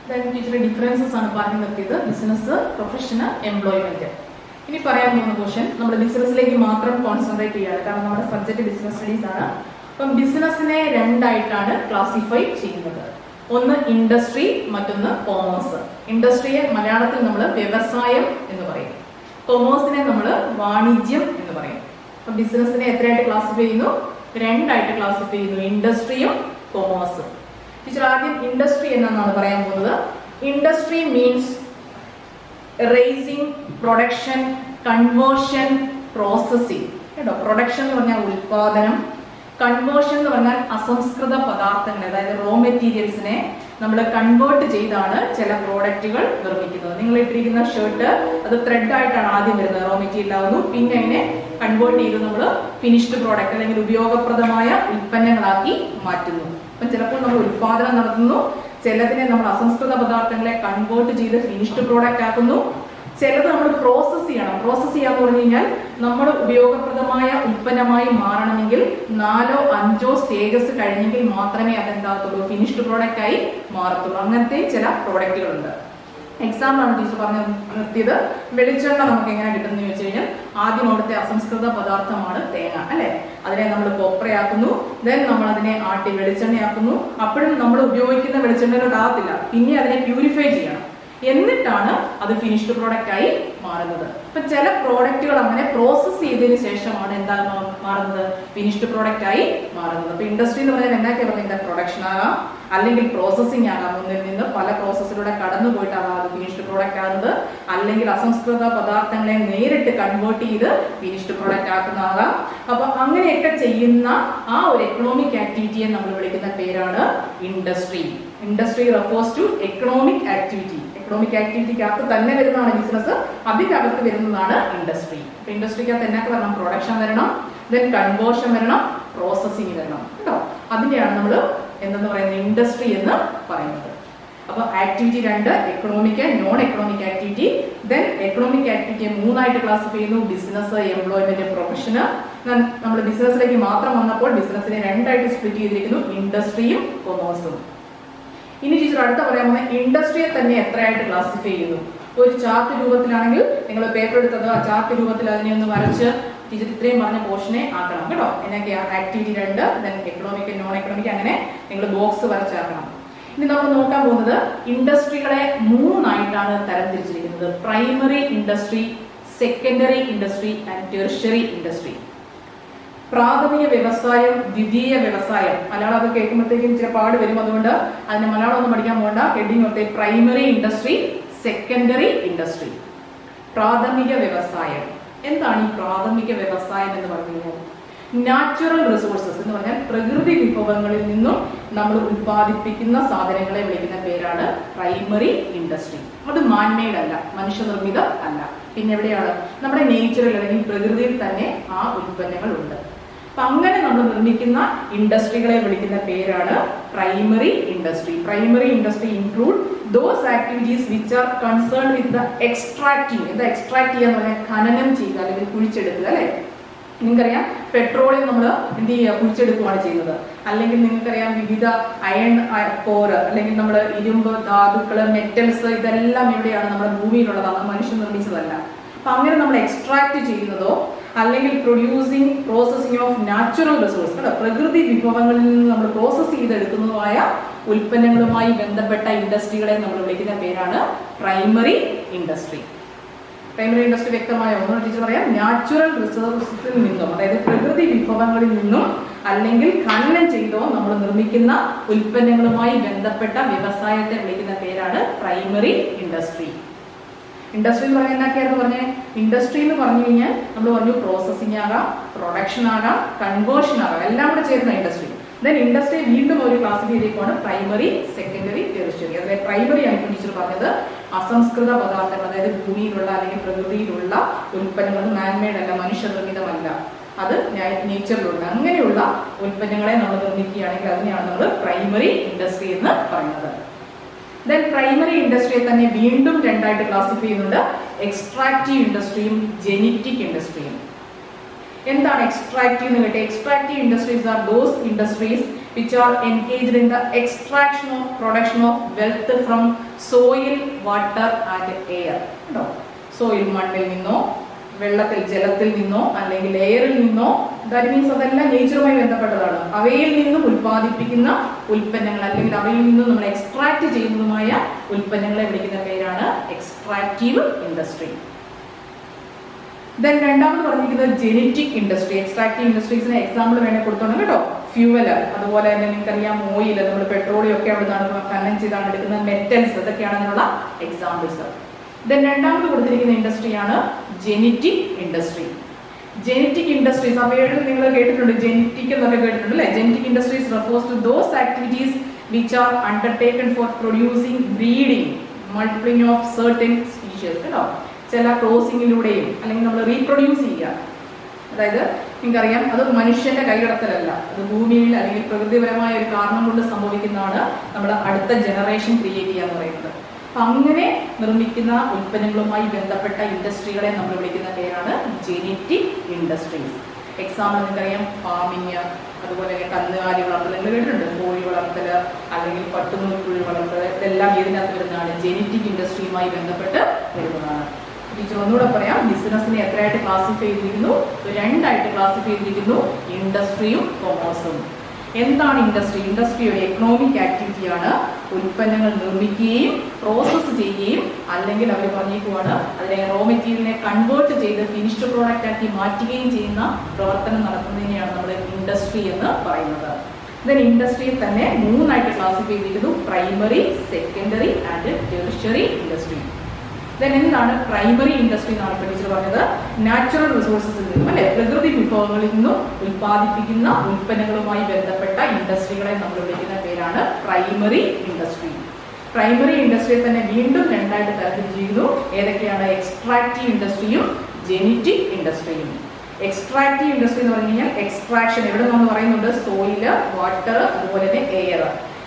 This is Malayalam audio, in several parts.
ടീച്ചറെ ഡിഫറൻസസ് ആണ് പറഞ്ഞു നിർത്തിയത്. Business, profession, employment. ഇനി പറയാൻ പോകുന്ന ക്വസ്റ്റ്യൻ നമ്മൾ ബിസിനസ്സിലേക്ക് മാത്രം കോൺസെൻട്രേറ്റ് ചെയ്യാണ്, കാരണം നമ്മുടെ സബ്ജക്ട് ബിസിനസ് സ്റ്റഡീസ് ആണ്. അപ്പം ബിസിനസ്സിനെ രണ്ടായിട്ടാണ് ക്ലാസിഫൈ ചെയ്യുന്നത്. ഒന്ന് ഇൻഡസ്ട്രി, മറ്റൊന്ന് കൊമേഴ്സ്. ഇൻഡസ്ട്രിയെ മലയാളത്തിൽ നമ്മൾ വ്യവസായം എന്ന് പറയും, കൊമേഴ്സിനെ നമ്മൾ വാണിജ്യം എന്ന് പറയും. അപ്പൊ ബിസിനസ്സിനെ എത്രയായിട്ട് ക്ലാസിഫൈ ചെയ്യുന്നു? രണ്ടായിട്ട് ക്ലാസിഫൈ ചെയ്യുന്നു, ഇൻഡസ്ട്രിയും കൊമേഴ്സും. ടീച്ചർ ആദ്യം ഇൻഡസ്ട്രി എന്നാണ് പറയാൻ പോകുന്നത്. Industry means racing, production, conversion, processing. കേട്ടോ, പ്രൊഡക്ഷൻ എന്ന് പറഞ്ഞാൽ ഉൽപാദനം, കൺവേർഷൻ എന്ന് പറഞ്ഞാൽ അസംസ്കൃത പദാർത്ഥങ്ങൾ, അതായത് റോ മെറ്റീരിയൽസിനെ നമ്മൾ കൺവേർട്ട് ചെയ്താണ് ചില പ്രോഡക്റ്റുകൾ നിർമ്മിക്കുന്നത്. നിങ്ങൾ ഇട്ടിരിക്കുന്ന ഷർട്ട് അത് ത്രെഡ് ആയിട്ടാണ് ആദ്യം വരുന്നത്, റോ മെറ്റീരിയൽ ആവുന്നു, പിന്നെ അതിനെ കൺവേർട്ട് ചെയ്ത് നമ്മൾ ഫിനിഷ്ഡ് പ്രോഡക്റ്റ് അല്ലെങ്കിൽ ഉപയോഗപ്രദമായ ഉൽപ്പന്നങ്ങളാക്കി മാറ്റുന്നു. അപ്പം ചിലപ്പോൾ നമ്മൾ ഉൽപാദനം നടത്തുന്നു, ചിലതിനെ നമ്മൾ അസംസ്കൃത പദാർത്ഥങ്ങളെ കൺവേർട്ട് ചെയ്ത് ഫിനിഷ്ഡ് പ്രോഡക്റ്റ് ആക്കുന്നു, ചിലത് നമ്മൾ പ്രോസസ് ചെയ്യണം. പ്രോസസ് ചെയ്യാന്ന് പറഞ്ഞു കഴിഞ്ഞാൽ നമ്മൾ ഉപയോഗപ്രദമായ ഉൽപ്പന്നമായി മാറണമെങ്കിൽ 4 or 5 സ്റ്റേജസ് കഴിഞ്ഞെങ്കിൽ മാത്രമേ അതെന്താകത്തുള്ളൂ, ഫിനിഷ്ഡ് പ്രോഡക്റ്റ് ആയി മാറത്തുള്ളൂ. അങ്ങനത്തെ ചില പ്രോഡക്റ്റുകളുണ്ട്. എക്സാമ്പിൾ ആണ് ടീച്ചർ പറഞ്ഞു നിർത്തിയത്. വെളിച്ചെണ്ണ നമുക്ക് എങ്ങനെ കിട്ടുമെന്ന് ചോദിച്ചു കഴിഞ്ഞാൽ ആദ്യം അവിടുത്തെ അസംസ്കൃത പദാർത്ഥമാണ് തേങ്ങ, അല്ലെ? അതിനെ നമ്മൾ കൊപ്രയാക്കുന്നു, ദെൻ നമ്മൾ അതിനെ ആട്ടി വെളിച്ചെണ്ണയാക്കുന്നു. അപ്പോഴും നമ്മൾ ഉപയോഗിക്കുന്ന വെളിച്ചെണ്ണയിലോട്ടാകത്തില്ല, പിന്നെ അതിനെ പ്യൂരിഫൈ ചെയ്യണം, എന്നിട്ടാണ് അത് ഫിനിഷ്ഡ് പ്രോഡക്റ്റ് ആയി മാറുന്നത്. അപ്പൊ ചില പ്രോഡക്റ്റുകൾ അങ്ങനെ പ്രോസസ് ചെയ്തതിനു ശേഷമാണ് എന്താ മാറുന്നത്, ഫിനിഷ്ഡ് പ്രോഡക്റ്റ് ആയി മാറുന്നത്. അപ്പൊ ഇൻഡസ്ട്രി എന്ന് പറഞ്ഞാൽ എന്തൊക്കെയാ പറയുന്നത്, പ്രൊഡക്ഷൻ ആകാം, അല്ലെങ്കിൽ പ്രോസസ്സിംഗ് ആകാം, ഒന്നിൽ നിന്ന് പല പ്രോസസ്സിലൂടെ കടന്നു പോയിട്ടാകാം അത് ഫിനിഷ്ഡ് പ്രോഡക്റ്റ് ആകുന്നത്, അല്ലെങ്കിൽ അസംസ്കൃത പദാർത്ഥങ്ങളെ നേരിട്ട് കൺവേർട്ട് ചെയ്ത് ഫിനിഷ്ഡ് പ്രോഡക്റ്റ് ആക്കുന്നതാകാം. അപ്പൊ അങ്ങനെയൊക്കെ ചെയ്യുന്ന ആ ഒരു എക്കണോമിക് ആക്ടിവിറ്റിയെ നമ്മൾ വിളിക്കുന്ന പേരാണ് industry. Industry refers to economic activity. Economic ആക്ടിവിറ്റിക്കകത്ത് തന്നെ വരുന്നതാണ് ബിസിനസ്, അതിനകത്ത് വരുന്നതാണ് ഇൻഡസ്ട്രി. അപ്പൊ ഇൻഡസ്ട്രിക്കകത്ത് എന്നൊക്കെ വരണം, പ്രൊഡക്ഷൻ വരണം, ദെൻ കൺവേർഷൻ വരണം, പ്രോസസ്സിംഗ് വരണം. കേട്ടോ, അതിന്റെയാണ് നമ്മൾ എന്തെന്ന് പറയുന്നത്, ഇൻഡസ്ട്രി എന്ന് പറയുന്നത്. അപ്പൊ activity 2, economic, non economic activity. Then economic ആക്ടിവിറ്റിയെ 3ആയിട്ട് ക്ലാസിഫൈ ചെയ്യുന്നു, ബിസിനസ്, എംപ്ലോയ്മെന്റ്, പ്രൊഫഷന്. നമ്മൾ ബിസിനസ്സിലേക്ക് മാത്രം വന്നപ്പോൾ ബിസിനസിനെ 2ആയിട്ട് സ്പ്ലിറ്റ് ചെയ്തിരിക്കുന്നു, ഇൻഡസ്ട്രിയും കൊമേഴ്സും. ഇനി ടീച്ചർ അടുത്ത പറയാൻ പോകുന്നത് ഇൻഡസ്ട്രിയെ തന്നെ എത്രയായിട്ട് ക്ലാസിഫൈ ചെയ്യുന്നു. ഒരു ചാർട്ട് രൂപത്തിലാണെങ്കിൽ നിങ്ങൾ പേപ്പർ എടുത്തത് ആ ചാർട്ട് രൂപത്തിൽ അതിനെ ഒന്ന് വരച്ച് ടീച്ചർ ഇത്രയും പറഞ്ഞ പോർഷനെ ആക്കണം. കേട്ടോ, എന്നൊക്കെയാ activity 2, then economic, non economic, അങ്ങനെ നിങ്ങൾ ബോക്സ് വരച്ചാക്കണം. ഇനി നമ്മൾ നോക്കാൻ പോകുന്നത് ഇൻഡസ്ട്രികളെ 3ആയിട്ടാണ് തരംതിരിച്ചിരിക്കുന്നത്. Primary industry, secondary industry and tertiary industry. പ്രാഥമിക വ്യവസായം, ദ്വിതീയ വ്യവസായം. മലയാളം ഒക്കെ കേൾക്കുമ്പോഴത്തേക്കും ചില പാട് വരും, അതുകൊണ്ട് അതിന് മലയാളം ഒന്നും പഠിക്കാൻ പോകണ്ട. ഹെഡിങ് കൊടുത്തേ പ്രൈമറി ഇൻഡസ്ട്രി, സെക്കൻഡറി ഇൻഡസ്ട്രി. പ്രാഥമിക വ്യവസായം. എന്താണ് ഈ പ്രാഥമിക വ്യവസായം എന്ന് പറഞ്ഞു കഴിഞ്ഞാൽ, നാച്ചുറൽ റിസോഴ്സസ് എന്ന് പറഞ്ഞാൽ പ്രകൃതി വിഭവങ്ങളിൽ നിന്നും നമ്മൾ ഉത്പാദിപ്പിക്കുന്ന സാധനങ്ങളെ വിളിക്കുന്ന പേരാണ് പ്രൈമറി ഇൻഡസ്ട്രി. അത് മാൻമെയ്ഡ് അല്ല, മനുഷ്യനിർമ്മിത അല്ല. പിന്നെ എവിടെയാണ്, നമ്മുടെ നേച്ചറിൽ അല്ലെങ്കിൽ പ്രകൃതിയിൽ തന്നെ ആ ഉൽപ്പന്നങ്ങൾ ഉണ്ട്. അപ്പൊ അങ്ങനെ നമ്മൾ നിർമ്മിക്കുന്ന ഇൻഡസ്ട്രികളെ വിളിക്കുന്ന പേരാണ് primary industry. Primary industry include those activities which R concern with the extracting. എന്താ എക്സ്ട്രാക്ട് ചെയ്യുക എന്ന് പറഞ്ഞാൽ ഖനനം ചെയ്യുക അല്ലെങ്കിൽ കുഴിച്ചെടുക്കുക, അല്ലെ? നിങ്ങൾക്കറിയാം പെട്രോളിയം നമ്മൾ എന്ത് ചെയ്യുക, കുഴിച്ചെടുക്കുകയാണ് ചെയ്യുന്നത്. അല്ലെങ്കിൽ നിങ്ങൾക്കറിയാം വിവിധ അയൺ കോറ് അല്ലെങ്കിൽ നമ്മൾ ഇരുമ്പ്, ധാതുക്കള്, മെറ്റൽസ്, ഇതെല്ലാം എവിടെയാണ്, നമ്മുടെ ഭൂമിയിലുള്ളതാണ്, മനുഷ്യൻ നിർമ്മിച്ചതല്ല. അപ്പൊ അങ്ങനെ നമ്മൾ എക്സ്ട്രാക്ട് ചെയ്യുന്നതോ അല്ലെങ്കിൽ പ്രോസസിങ് ഓഫ് നാച്ചുറൽ റിസോഴ്സ്, പ്രകൃതി വിഭവങ്ങളിൽ നിന്ന് നമ്മൾ പ്രോസസ് ചെയ്തെടുക്കുന്നതുമായ ഉൽപ്പന്നങ്ങളുമായി ബന്ധപ്പെട്ട ഇൻഡസ്ട്രികളെ നമ്മൾ വിളിക്കുന്ന പേരാണ് പ്രൈമറി ഇൻഡസ്ട്രി. പ്രൈമറി ഇൻഡസ്ട്രി വ്യക്തമായ ഒന്നും ടീച്ചർ പറയാം, നാച്ചുറൽ റിസോഴ്സിൽ നിന്നും, അതായത് പ്രകൃതി വിഭവങ്ങളിൽ നിന്നും അല്ലെങ്കിൽ ഖനനം ചെയ്തോ നമ്മൾ നിർമ്മിക്കുന്ന ഉൽപ്പന്നങ്ങളുമായി ബന്ധപ്പെട്ട വ്യവസായത്തെ വിളിക്കുന്ന പേരാണ് പ്രൈമറി ഇൻഡസ്ട്രി. ഇൻഡസ്ട്രി എന്ന് പറഞ്ഞാൽ എന്നൊക്കെയായിരുന്നു പറഞ്ഞേ, ഇൻഡസ്ട്രി എന്ന് പറഞ്ഞു കഴിഞ്ഞാൽ നമ്മൾ പറഞ്ഞു പ്രോസസ്സിംഗ് ആകാം, പ്രൊഡക്ഷൻ ആകാം, കൺവേർഷൻ ആകാം, എല്ലാം കൂടെ ചേരുന്ന ഇൻഡസ്ട്രി. ദെൻ ഇൻഡസ്ട്രി വീണ്ടും ഒരു ക്ലാസിഫിക്കേഷനാണ് പ്രൈമറി, സെക്കൻഡറി, ടെർഷ്യറി. അതായത് പ്രൈമറി ആണ് ടീച്ചർ പറഞ്ഞത് അസംസ്കൃത പദാർത്ഥങ്ങൾ, അതായത് ഭൂമിയിലുള്ള അല്ലെങ്കിൽ പ്രകൃതിയിലുള്ള ഉൽപ്പന്നങ്ങൾ, മാൻമെയ്ഡ് അല്ല, മനുഷ്യനിർമ്മിതമല്ല, അത് നേച്ചറിലുള്ള അങ്ങനെയുള്ള ഉൽപ്പന്നങ്ങളെ നമ്മൾ നിർമ്മിക്കുകയാണെങ്കിൽ അതിനെയാണ് നമ്മൾ പ്രൈമറി ഇൻഡസ്ട്രി എന്ന് പറയുന്നത്. ദെൻ പ്രൈമറി ഇൻഡസ്ട്രിയെ തന്നെ വീണ്ടും 2ആയിട്ട് ക്ലാസിഫൈ ചെയ്യുന്നുണ്ട്, എക്സ്ട്രാക്റ്റീവ് ഇൻഡസ്ട്രിയും ജെനറ്റിക് ഇൻഡസ്ട്രിയും. എന്താണ് എക്സ്ട്രാക്റ്റീവ് എന്ന് കേട്ടെ? Extractive industries are those industries which are engaged in the extraction of production of wealth from soil, water and air. കേട്ടോ, സോയിൽ മണ്ണിൽ നിന്നോ വെള്ളത്തിൽ ജലത്തിൽ നിന്നോ അല്ലെങ്കിൽ എയറിൽ നിന്നോ, ദാറ്റ് മീൻസ് അതെല്ലാം നേച്ചറുമായി ബന്ധപ്പെട്ടതാണ്. അവയിൽ നിന്നും ഉൽപ്പാദിപ്പിക്കുന്ന ഉൽപ്പന്നങ്ങൾ അല്ലെങ്കിൽ അവയിൽ നിന്നും നമ്മൾ എക്സ്ട്രാക്ട് ചെയ്യുന്നതുമായ ഉൽപ്പന്നങ്ങളെ വിളിക്കുന്ന പേരാണ് എക്സ്ട്രാക്റ്റീവ് ഇൻഡസ്ട്രി. ദെൻ രണ്ടാമത് പറഞ്ഞിരിക്കുന്നത് ജെനറ്റിക് ഇൻഡസ്ട്രി. എക്സ്ട്രാക്റ്റീവ് ഇൻഡസ്ട്രീസിന് എക്സാമ്പിൾ വേണേൽ കൊടുത്തോണം കേട്ടോ. ഫ്യൂവല്, അതുപോലെ തന്നെ നിങ്ങൾക്കറിയാം ഓയിൽ, നമ്മൾ പെട്രോളിയം ഒക്കെ അവിടെ നിന്നാണ് ഖനനം ചെയ്താണ് എടുക്കുന്നത്, മെറ്റൽസ്, ഇതൊക്കെയാണ് അതിനുള്ള എക്സാമ്പിൾസ്. ദെൻ രണ്ടാമത് കൊടുത്തിരിക്കുന്ന ഇൻഡസ്ട്രിയാണ് ജെനറ്റിക് ഇൻഡസ്ട്രി. ജെനറ്റിക് ഇൻഡസ്ട്രീസ് അവയുടെ നിങ്ങൾ കേട്ടിട്ടുണ്ട്, ജെനറ്റിക് എന്നൊക്കെ കേട്ടിട്ടുണ്ട് അല്ലെ? Genetic industries refers to those activities which are undertaken for producing, breeding, multiplying of certain species. കേട്ടോ, ചില ക്രോസിങ്ങിലൂടെയും അല്ലെങ്കിൽ നമ്മൾ റീപ്രൊഡ്യൂസ് ചെയ്യുക, അതായത് നിങ്ങൾക്കറിയാം അത് മനുഷ്യന്റെ കൈകടത്തലല്ല, അത് ഭൂമിയിൽ അല്ലെങ്കിൽ പ്രകൃതിപരമായ ഒരു കാരണം കൊണ്ട് സംഭവിക്കുന്നതാണ് നമ്മൾ അടുത്ത ജനറേഷൻ ക്രിയേറ്റ് ചെയ്യുക എന്ന് പറയുന്നത്. അപ്പൊ അങ്ങനെ നിർമ്മിക്കുന്ന ഉൽപ്പന്നങ്ങളുമായി ബന്ധപ്പെട്ട ഇൻഡസ്ട്രികളെ നമ്മൾ വിളിക്കുന്ന പേരാണ് ജെനറ്റിക് ഇൻഡസ്ട്രീസ്. എക്സാമ്പിൾ നിങ്ങൾക്കറിയാം ഫാമിങ്, അതുപോലെ കന്നുകാലി വളർത്തൽ, നിങ്ങൾ കേട്ടിട്ടുണ്ട്, കോഴി വളർത്തൽ അല്ലെങ്കിൽ പട്ടുനൂൽക്കുഴി വളർത്തൽ, ഇതെല്ലാം ഇതിനകത്ത് വരുന്നതാണ്, ജെനറ്റിക് ഇൻഡസ്ട്രിയുമായി ബന്ധപ്പെട്ട് വരുന്നതാണ്. ടീച്ചർ ഒന്നുകൂടെ പറയാം, ബിസിനസിനെ എത്രയായിട്ട് ക്ലാസിഫൈ ചെയ്തിരിക്കുന്നു? രണ്ടായിട്ട് ക്ലാസിഫൈ ചെയ്തിരിക്കുന്നു, ഇൻഡസ്ട്രിയും കൊമേഴ്സും. എന്താണ് ഇൻഡസ്ട്രി? ഇൻഡസ്ട്രി ഒരു എക്കണോമിക് ആക്ടിവിറ്റിയാണ്. ഉൽപ്പന്നങ്ങൾ നിർമ്മിക്കുകയും പ്രോസസ്സ് ചെയ്യുകയും അല്ലെങ്കിൽ അവർ പറഞ്ഞിരിക്കുവാണ് അതിനെ റോ മെറ്റീരിയലിനെ കൺവേർട്ട് ചെയ്ത് ഫിനിഷ്ഡ് പ്രോഡക്റ്റ് ആക്കി മാറ്റുകയും ചെയ്യുന്ന പ്രവർത്തനം നടത്തുന്നതിനെയാണ് നമ്മൾ ഇൻഡസ്ട്രി എന്ന് പറയുന്നത്. ദെൻ ഇൻഡസ്ട്രിയിൽ തന്നെ മൂന്നായിട്ട് ക്ലാസിഫൈ ചെയ്തിരിക്കുന്നു, primary, secondary and tertiary industry. Then എന്താണ് പ്രൈമറി ഇൻഡസ്ട്രി എന്നാണ് ഇപ്പോൾ ടീച്ചർ പറഞ്ഞത്? നാച്ചുറൽ റിസോഴ്സസിൽ നിന്നും അല്ലെ, പ്രകൃതി വിഭവങ്ങളിൽ നിന്നും ഉൽപ്പാദിപ്പിക്കുന്ന ഉൽപ്പന്നങ്ങളുമായി ബന്ധപ്പെട്ട ഇൻഡസ്ട്രികളെ നമ്മൾ വിളിക്കുന്ന പേരാണ് പ്രൈമറി ഇൻഡസ്ട്രി. പ്രൈമറി ഇൻഡസ്ട്രിയെ തന്നെ വീണ്ടും രണ്ടായിട്ട് തരംതിരിച്ചിരിക്കുന്നു. ഏതൊക്കെയാണ്? എക്സ്ട്രാക്റ്റീവ് ഇൻഡസ്ട്രിയും ജെനറ്റിക് ഇൻഡസ്ട്രിയും. എക്സ്ട്രാക്റ്റീവ് ഇൻഡസ്ട്രി എന്ന് പറഞ്ഞു കഴിഞ്ഞാൽ എക്സ്ട്രാക്ഷൻ, എവിടെ നമ്മൾ പറയുന്നുണ്ട്, സോയില്, വാട്ടർ, അതുപോലെ തന്നെ എയർ,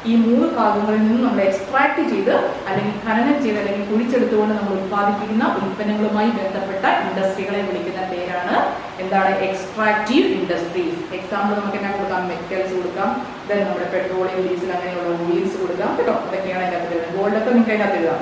ഈ മൂന്ന് ഭാഗങ്ങളിൽ നിന്നും നമ്മൾ എക്സ്ട്രാക്ട് ചെയ്ത് അല്ലെങ്കിൽ ഖനനം ചെയ്ത് അല്ലെങ്കിൽ കുഴിച്ചെടുത്തുകൊണ്ട് നമ്മൾ ഉൽപ്പാദിപ്പിക്കുന്ന ഉൽപ്പന്നങ്ങളുമായി ബന്ധപ്പെട്ട ഇൻഡസ്ട്രികളെ വിളിക്കുന്ന പേരാണ് എന്താണ്? Extractive industries. എക്സാമ്പിൾ നമുക്ക് എന്നാ കൊടുക്കാം? മെറ്റൽസ് കൊടുക്കാം, ദെൻ നമ്മുടെ പെട്രോളിയം, ഡീസൽ, അങ്ങനെയുള്ള ഓയിൽസ് കൊടുക്കാം കേട്ടോ. അതൊക്കെയാണ് അതിനകത്ത് വരുന്നത്. ഗോൾഡൊക്കെ നിങ്ങൾക്ക് അതിനകത്ത് എഴുതാം.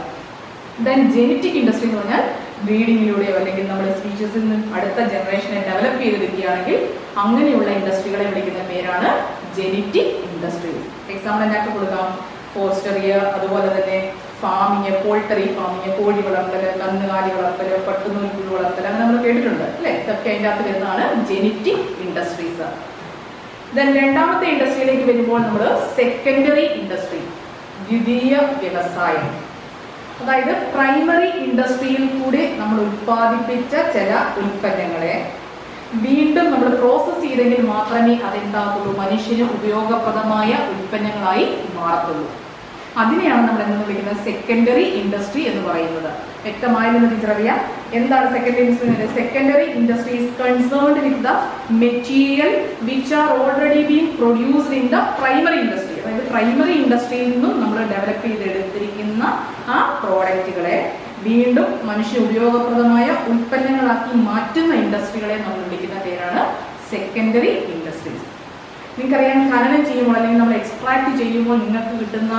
ദെൻ ജെനറ്റിക് ഇൻഡസ്ട്രി എന്ന് പറഞ്ഞാൽ ബ്രീഡിങ്ങിലൂടെയോ അല്ലെങ്കിൽ നമ്മുടെ സ്പീഷീസിൽ നിന്ന് അടുത്ത ജനറേഷനെ ഡെവലപ്പ് ചെയ്തെടുക്കുകയാണെങ്കിൽ അങ്ങനെയുള്ള ഇൻഡസ്ട്രികളെ വിളിക്കുന്ന പേരാണ് ജെനറ്റിക് ഇൻഡസ്ട്രീസ്. എക്സാമ്പിൾ എന്നാക്കി കൊടുക്കാം? ഫോറസ്റ്ററി, അതുപോലെ തന്നെ ഫാമിങ്, പോൾട്ടറി ഫാമിങ്, കോഴി വളർത്തൽ, കന്നുകാലി വളർത്തൽ, പട്ടുനൂൽക്കുഴി വളർത്തൽ, അങ്ങനെ നമ്മൾ കേട്ടിട്ടുണ്ട് അല്ലെ? ഇതൊക്കെ അതിൻ്റെ അകത്ത് വരുന്നതാണ് ജെനറ്റിക് ഇൻഡസ്ട്രീസ്. ദെൻ രണ്ടാമത്തെ ഇൻഡസ്ട്രിയിലേക്ക് വരുമ്പോൾ നമ്മൾ സെക്കൻഡറി ഇൻഡസ്ട്രി, ദ്വിതീയ വ്യവസായം. അതായത് പ്രൈമറി ഇൻഡസ്ട്രിയിൽ കൂടി നമ്മൾ ഉൽപ്പാദിപ്പിച്ച ചില ഉൽപ്പന്നങ്ങളെ വീണ്ടും നമ്മൾ പ്രോസസ് ചെയ്തെങ്കിൽ മാത്രമേ അതെന്താകുള്ളൂ, മനുഷ്യന് ഉപയോഗപ്രദമായ ഉൽപ്പന്നങ്ങളായി മാറത്തുള്ളൂ. അതിനെയാണ് നമ്മൾ എന്ന് വിളിക്കുന്നത് സെക്കൻഡറി ഇൻഡസ്ട്രി എന്ന് പറയുന്നത്. വ്യക്തമായെന്ന് ടീച്ചർ അറിയാം. എന്താണ് secondary industry? Secondary industry is concerned with the material which are already been produced in the primary industry. അതായത് പ്രൈമറി ഇൻഡസ്ട്രിയിൽ നിന്നും നമ്മൾ ഡെവലപ്പ് ചെയ്തെടുത്തിരിക്കുന്ന ആ പ്രോഡക്റ്റുകളെ വീണ്ടും മനുഷ്യ ഉപയോഗപ്രദമായ ഉൽപ്പന്നങ്ങളാക്കി മാറ്റുന്ന ഇൻഡസ്ട്രികളെ നമ്മൾ വിളിക്കുന്ന പേരാണ് സെക്കൻഡറി ഇൻഡസ്ട്രീസ്. നിങ്ങൾക്കറിയാം, ഖനനം ചെയ്യുമ്പോൾ അല്ലെങ്കിൽ നമ്മൾ എക്സ്ട്രാക്ട് ചെയ്യുമ്പോൾ നിങ്ങൾക്ക് കിട്ടുന്ന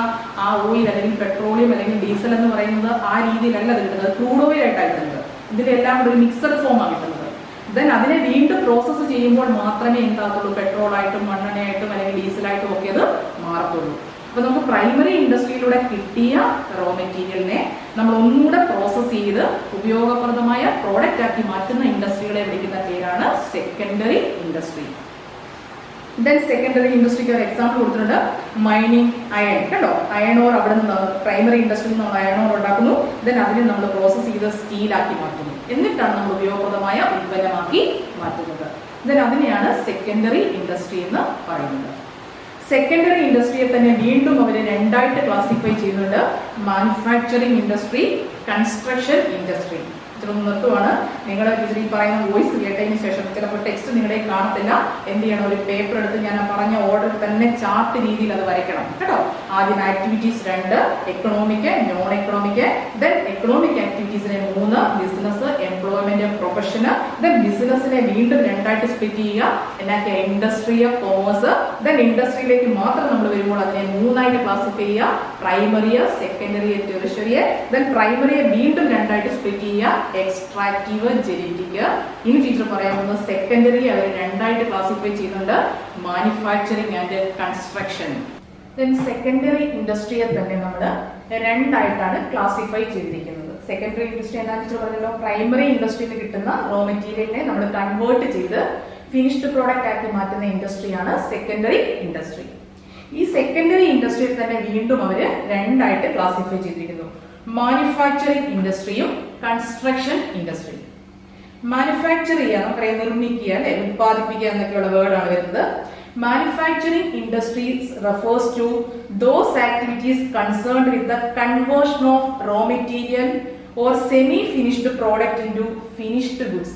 ആ ഓയിൽ അല്ലെങ്കിൽ പെട്രോളിയം അല്ലെങ്കിൽ ഡീസൽ എന്ന് പറയുന്നത് ആ രീതിയിലല്ല അത് കിട്ടുന്നത്, ക്രൂഡ് ഓയിൽ ആയിട്ടാണ് കിട്ടുന്നത്. ഇതിലെല്ലാം കൂടെ ഒരു മിക്സഡ് ഫോമാണ് കിട്ടുന്നത്. ദെൻ അതിനെ വീണ്ടും പ്രോസസ്സ് ചെയ്യുമ്പോൾ മാത്രമേ എന്താകത്തുള്ളൂ, പെട്രോളായിട്ടും മണ്ണെണ്ണയായിട്ടും അല്ലെങ്കിൽ ഡീസലായിട്ടും ഒക്കെ അത് മാറത്തുള്ളൂ. അപ്പൊ നമുക്ക് പ്രൈമറി ഇൻഡസ്ട്രിയിലൂടെ കിട്ടിയ റോ മെറ്റീരിയലിനെ നമ്മൾ ഒന്നുകൂടെ പ്രോസസ് ചെയ്ത് ഉപയോഗപ്രദമായ പ്രോഡക്റ്റ് ആക്കി മാറ്റുന്ന ഇൻഡസ്ട്രികളെ വിളിക്കുന്ന പേരാണ് സെക്കൻഡറി ഇൻഡസ്ട്രി. ദെൻ സെക്കൻഡറി ഇൻഡസ്ട്രിക്ക് ഒരു എക്സാമ്പിൾ കൊടുത്തിട്ടുണ്ട്, മൈനിങ് അയൺ. കണ്ടോ, അയൺ ഓർ അവിടെ നിന്ന് പ്രൈമറി ഇൻഡസ്ട്രിയിൽ നമ്മൾ അയൺ ഓർ ഉണ്ടാക്കുന്നു. ദെൻ അതിനെ നമ്മൾ പ്രോസസ് ചെയ്ത് സ്റ്റീലാക്കി മാറ്റുന്നു. എന്നിട്ടാണ് നമ്മൾ ഉപയോഗപ്രദമായ ഉൽപ്പന്നമാക്കി മാറ്റുന്നത്. ദെൻ അതിനെയാണ് സെക്കൻഡറി ഇൻഡസ്ട്രി എന്ന് പറയുന്നത്. സെക്കൻഡറി ഇൻഡസ്ട്രിയെ തന്നെ വീണ്ടും അവർ രണ്ടായിട്ട് ക്ലാസിഫൈ ചെയ്യുന്നുണ്ട്, മാനുഫാക്ചറിങ് ഇൻഡസ്ട്രി, കൺസ്ട്രക്ഷൻ ഇൻഡസ്ട്രി. നിർത്തുവാണ്. നിങ്ങൾ ഈ പറയുന്ന വോയിസ് കേട്ടതിന് ശേഷം ചിലപ്പോൾ ടെക്സ്റ്റ് നിങ്ങളുടെ കാണത്തില്ല, എന്ത് ചെയ്യണം, ഒരു പേപ്പർ എടുത്ത് ഞാൻ പറഞ്ഞ ഓർഡർ തന്നെ ചാർട്ട് രീതിയിൽ അത് വരയ്ക്കണം കേട്ടോ. ആദ്യം activities 2, economic, non economic, then economic ആക്ടിവിറ്റീസിനെ 3, ബിസിനസ്, എംപ്ലോയ്മെന്റ്, പ്രൊഫഷന്, ദെൻ ബിസിനസിനെ വീണ്ടും 2ആയിട്ട് സ്പ്ലിറ്റ് ചെയ്യുക, എന്നൊക്കെ ഇൻഡസ്ട്രി, കോമേഴ്സ്, ദെൻ ഇൻഡസ്ട്രിയിലേക്ക് മാത്രം നമ്മൾ വരുമ്പോൾ അതിനെ 3ആയിട്ട് ക്ലാസിഫൈ ചെയ്യുക, പ്രൈമറി, സെക്കൻഡറി, ടെറിഷറി, ദെൻ പ്രൈമറിയെ വീണ്ടും 2ആയിട്ട് സ്പ്ലിറ്റ് ചെയ്യുക, എക്സ്ട്രാക്റ്റീവ്, ജെനറ്റിക്. ഇനി ടീച്ചർ പറയാൻ പോകുന്നത് സെക്കൻഡറി അവർ 2ആയിട്ട് ക്ലാസിഫൈ ചെയ്യുന്നുണ്ട്, manufacturing and construction. Then secondary ഇൻഡസ്ട്രിയെ തന്നെ നമ്മൾ 2ആയിട്ടാണ് ക്ലാസിഫൈ ചെയ്തിരിക്കുന്നത്. സെക്കൻഡറി ഇൻഡസ്ട്രി എന്താ ടീച്ചർ പറഞ്ഞല്ലോ, പ്രൈമറി ഇൻഡസ്ട്രിയിൽ കിട്ടുന്ന റോ മെറ്റീരിയലിനെ നമ്മൾ കൺവേർട്ട് ചെയ്ത് ഫിനിഷ്ഡ് പ്രോഡക്റ്റ് ആക്കി മാറ്റുന്ന ഇൻഡസ്ട്രിയാണ് സെക്കൻഡറി ഇൻഡസ്ട്രി. ഈ സെക്കൻഡറി ഇൻഡസ്ട്രിയിൽ തന്നെ വീണ്ടും അവര് 2ആയിട്ട് ക്ലാസിഫൈ ചെയ്തിരിക്കുന്നു, മാനുഫാക്ചറിങ് ഇൻഡസ്ട്രിയും കൺസ്ട്രക്ഷൻ ഇൻഡസ്ട്രിയും. മാനുഫാക്ചർ ചെയ്യുക, നമുക്കറിയാം നിർമ്മിക്കുക അല്ലെ, ഉത്പാദിപ്പിക്കുക എന്നൊക്കെയുള്ള വേർഡാണ് വരുന്നത്. Manufacturing industries refers to those activities concerned with the conversion of raw material or semi-finished product into finished goods.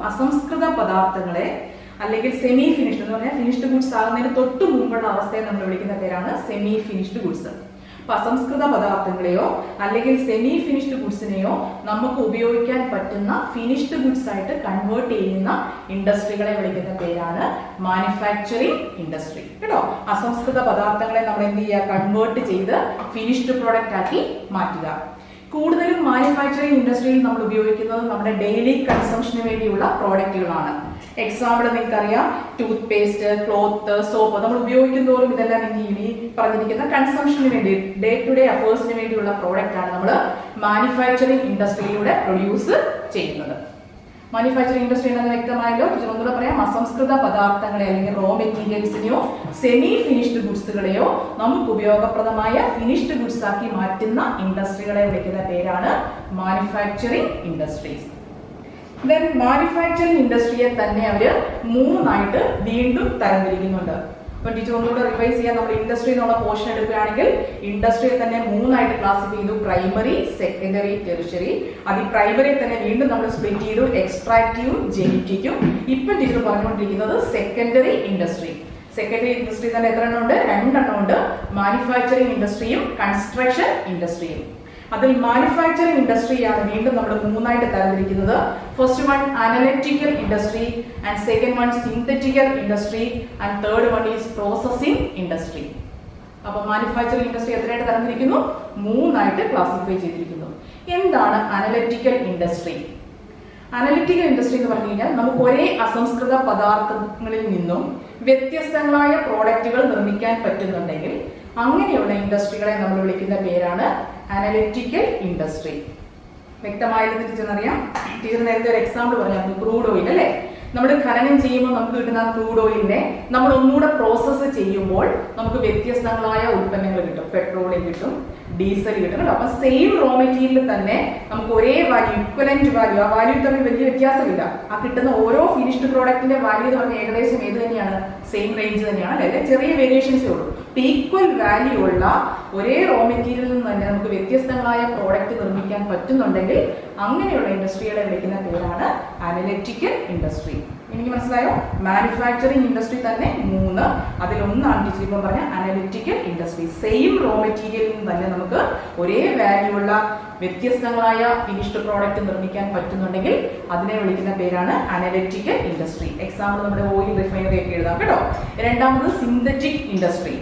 അസംസ്കൃത പദാർത്ഥങ്ങളെ അല്ലെങ്കിൽ സെമി ഫിനിഷ്ഡ് എന്ന് പറഞ്ഞാൽ ഫിനിഷ്ഡ് ഗുഡ്സ് ആകുന്നതിന് തൊട്ട് മുമ്പുള്ള അവസ്ഥയെ നമ്മൾ വിളിക്കുന്ന പേരാണ് സെമി ഫിനിഷ്ഡ് ഗുഡ്സ്. അപ്പൊ അസംസ്കൃത പദാർത്ഥങ്ങളെയോ അല്ലെങ്കിൽ സെമി ഫിനിഷ്ഡ് ഗുഡ്സിനെയോ നമുക്ക് ഉപയോഗിക്കാൻ പറ്റുന്ന ഫിനിഷ്ഡ് ഗുഡ്സ് ആയിട്ട് കൺവേർട്ട് ചെയ്യുന്ന ഇൻഡസ്ട്രികളെ വിളിക്കുന്ന പേരാണ് മാനുഫാക്ചറിങ് ഇൻഡസ്ട്രി. കേട്ടോ, അസംസ്കൃത പദാർത്ഥങ്ങളെ നമ്മൾ എന്ത് ചെയ്യുക, കൺവേർട്ട് ചെയ്ത് ഫിനിഷ്ഡ് പ്രോഡക്റ്റ് ആക്കി മാറ്റുക. കൂടുതലും മാനുഫാക്ചറിങ് ഇൻഡസ്ട്രിയിൽ നമ്മൾ ഉപയോഗിക്കുന്നത് നമ്മുടെ ഡെയിലി കൺസംഷന് വേണ്ടിയുള്ള പ്രോഡക്റ്റുകളാണ്. എക്സാമ്പിൾ നിങ്ങൾക്കറിയാം, ടൂത്ത് പേസ്റ്റ്, ക്ലോത്ത്, സോപ്പ്. നമ്മൾ ഉപയോഗിക്കുന്നതോറും ഇതെല്ലാം ഈ പറഞ്ഞിരിക്കുന്ന കൺസംഷന് വേണ്ടി ഡേ ടു ഡേ അഫേഴ്സിന് വേണ്ടിയുള്ള പ്രോഡക്റ്റ് ആണ് നമ്മൾ മാനുഫാക്ചറിങ് ഇൻഡസ്ട്രിയിലൂടെ പ്രൊഡ്യൂസ് ചെയ്യുന്നത്. മാനുഫാക്ചറിംഗ് ഇൻഡസ്ട്രി എന്നത് വ്യക്തമായല്ലോ. ഒന്നുകൂടെ പറയാം, അസംസ്കൃത പദാർത്ഥങ്ങളെ അല്ലെങ്കിൽ റോ മെറ്റീരിയൽസിനെയോ സെമി ഫിനിഷ്ഡ് ഗുഡ്സുകളെയോ നമുക്ക് ഉപയോഗപ്രദമായ ഫിനിഷ്ഡ് ഗുഡ്സ് ആക്കി മാറ്റുന്ന ഇൻഡസ്ട്രികളെ വിളിക്കുന്ന പേരാണ് മാനുഫാക്ചറിംഗ് ഇൻഡസ്ട്രീസ്. ദെൻ മാനുഫാക്ചറിംഗ് ഇൻഡസ്ട്രിയെ തന്നെ അവര് 3ആയിട്ട് വീണ്ടും തരംതിരിക്കുന്നുണ്ട്. അപ്പൊ ടീച്ചർ ഒന്നുകൂടെ റിവൈസ് ചെയ്യാൻ, നമ്മൾ ഇൻഡസ്ട്രി എന്നുള്ള പോർഷൻ എടുക്കുകയാണെങ്കിൽ ഇൻഡസ്ട്രിയെ തന്നെ 3ആയിട്ട് ക്ലാസിഫൈ ചെയ്തു, പ്രൈമറി, സെക്കൻഡറി, ടെറിഷറി. അത് ഈ പ്രൈമറിയെ തന്നെ വീണ്ടും നമ്മൾ സ്പ്ലിറ്റ് ചെയ്തു, എക്സ്ട്രാക്റ്റീവും ജെനറ്റിക്കും. ഇപ്പൊ ടീച്ചർ പറഞ്ഞുകൊണ്ടിരിക്കുന്നത് സെക്കൻഡറി ഇൻഡസ്ട്രി. സെക്കൻഡറി ഇൻഡസ്ട്രി തന്നെ എത്ര എണ്ണം ഉണ്ട്? 2 എണ്ണം ഉണ്ട്, മാനുഫാക്ചറിംഗ് ഇൻഡസ്ട്രിയും കൺസ്ട്രക്ഷൻ ഇൻഡസ്ട്രിയും. അതിൽ മാനുഫാക്ചറിംഗ് ഇൻഡസ്ട്രിയാണ് വീണ്ടും നമ്മൾ 3ആയിട്ട് തരംതിരിക്കുന്നത്. First one analytical industry, and second one synthetical industry, and third one is processing industry. അപ്പൊ മാനുഫാക്ചറിംഗ് ഇൻഡസ്ട്രി എത്രയായിട്ട് തരംതിരിക്കുന്നു? 3ആയിട്ട് ക്ലാസിഫൈ ചെയ്തിരിക്കുന്നു. എന്താണ് അനലിറ്റിക്കൽ ഇൻഡസ്ട്രി? അനലിറ്റിക്കൽ ഇൻഡസ്ട്രി എന്ന് പറഞ്ഞു കഴിഞ്ഞാൽ നമുക്ക് ഒരേ അസംസ്കൃത പദാർത്ഥങ്ങളിൽ നിന്നും വ്യത്യസ്തങ്ങളായ പ്രോഡക്റ്റുകൾ നിർമ്മിക്കാൻ പറ്റുന്നുണ്ടെങ്കിൽ അങ്ങനെയുള്ള ഇൻഡസ്ട്രികളെ നമ്മൾ വിളിക്കുന്ന പേരാണ് അനലിറ്റിക്കൽ ഇൻഡസ്ട്രി. വ്യക്തമായിരുന്നു ടീച്ചർ അറിയാം. ടീച്ചർ നേരത്തെ ഒരു എക്സാമ്പിൾ പറഞ്ഞു, ക്രൂഡ് ഓയിൽ അല്ലെ. നമ്മൾ ഖനനം ചെയ്യുമ്പോൾ നമുക്ക് കിട്ടുന്ന ക്രൂഡ് ഓയിലിനെ നമ്മൾ ഒന്നുകൂടെ പ്രോസസ്സ് ചെയ്യുമ്പോൾ നമുക്ക് വ്യത്യസ്തങ്ങളായ ഉൽപ്പന്നങ്ങൾ കിട്ടും. പെട്രോളിയം കിട്ടും, ഡീസൽ കിട്ടും. അപ്പൊ സെയിം റോ മെറ്റീരിയൽ തന്നെ നമുക്ക് ഒരേ വാല്യൂ, ഇക്വലന്റ് വാല്യൂ, ആ വാല്യൂ തമ്മിൽ വലിയ വ്യത്യാസമില്ല. ആ കിട്ടുന്ന ഓരോ ഫിനിഷ്ഡ് പ്രോഡക്റ്റിന്റെ വാല്യൂ എന്ന് പറഞ്ഞാൽ ഏകദേശം ഏത് തന്നെയാണ്? സെയിം റേഞ്ച് തന്നെയാണ് അല്ലെ, ചെറിയ വേരിയേഷൻസേ ഉള്ളൂ. ഈക്വൽ വാല്യൂ ഉള്ള ഒരേ റോ മെറ്റീരിയലിൽ നിന്ന് തന്നെ നമുക്ക് വ്യത്യസ്തങ്ങളായ പ്രോഡക്റ്റ് നിർമ്മിക്കാൻ പറ്റുന്നുണ്ടെങ്കിൽ അങ്ങനെയുള്ള ഇൻഡസ്ട്രികളെ വിളിക്കുന്ന പേരാണ് അനലിറ്റിക്കൽ ഇൻഡസ്ട്രി. എനിക്ക് മനസ്സിലായോ? മാനുഫാക്ചറിംഗ് ഇൻഡസ്ട്രി തന്നെ 3, അതിലൊന്നാണ് ടീച്ചർ ഇപ്പം പറഞ്ഞ അനലിറ്റിക്കൽ ഇൻഡസ്ട്രി. സെയിം റോ മെറ്റീരിയലിൽ നിന്ന് തന്നെ നമുക്ക് ഒരേ വാല്യൂ ഉള്ള വ്യത്യസ്തങ്ങളായ ഫിനിഷ്ഡ് പ്രോഡക്റ്റ് നിർമ്മിക്കാൻ പറ്റുന്നുണ്ടെങ്കിൽ അതിനെ വിളിക്കുന്ന പേരാണ് അനലിറ്റിക്കൽ ഇൻഡസ്ട്രി. എക്സാമ്പിൾ നമ്മുടെ ഓയിൽ റിഫൈനറി ഒക്കെ എഴുതാം കേട്ടോ. രണ്ടാമത് synthetic industry.